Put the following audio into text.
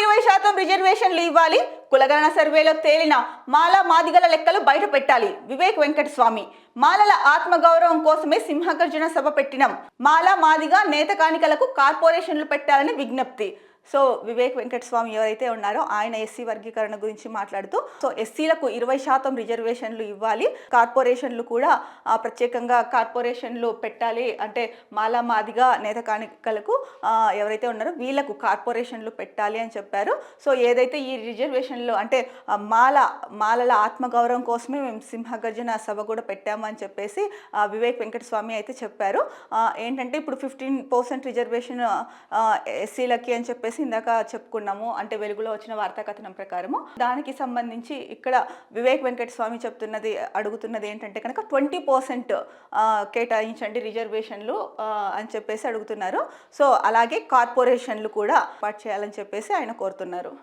20% రిజర్వేషన్లు ఇవ్వాలి. కులగణన సర్వేలో తేలిన మాల మాదిగల లెక్కలు బయట పెట్టాలి. వివేక్ వెంకటస్వామి. మాలల ఆత్మగౌరవం కోసమే సింహగర్జన సభ పెట్టినాం. మాల మాదిగ నేత కానికలకు కార్పొరేషన్లు పెట్టాలని విజ్ఞప్తి. సో వివేక్ వెంకటస్వామి ఎవరైతే ఉన్నారో ఆయన ఎస్సీ వర్గీకరణ గురించి మాట్లాడుతూ సో ఎస్సీలకు 20% రిజర్వేషన్లు ఇవ్వాలి, కార్పొరేషన్లు కూడా ప్రత్యేకంగా కార్పొరేషన్లు పెట్టాలి, అంటే మాలా మాదిగా నేత కానికలకు ఎవరైతే ఉన్నారో వీళ్ళకు కార్పొరేషన్లు పెట్టాలి అని చెప్పారు. సో ఏదైతే ఈ రిజర్వేషన్లు అంటే మాలల ఆత్మగౌరవం కోసమే మేము సింహగర్జన సభ కూడా పెట్టాము అని చెప్పేసి వివేక్ వెంకటస్వామి అయితే చెప్పారు. ఏంటంటే ఇప్పుడు 15% రిజర్వేషన్ ఎస్సీలకి అని చెప్పేసి ఇందాక చెప్పుకున్నాము, అంటే వెలుగులో వచ్చిన వార్తా కథనం ప్రకారము. దానికి సంబంధించి ఇక్కడ వివేక్ వెంకటస్వామి అడుగుతున్నది ఏంటంటే కనుక 20% కేటాయించండి రిజర్వేషన్లు అని చెప్పేసి అడుగుతున్నారు. సో అలాగే కార్పొరేషన్లు కూడా ఏర్పాటు చేయాలని చెప్పేసి ఆయన కోరుతున్నారు.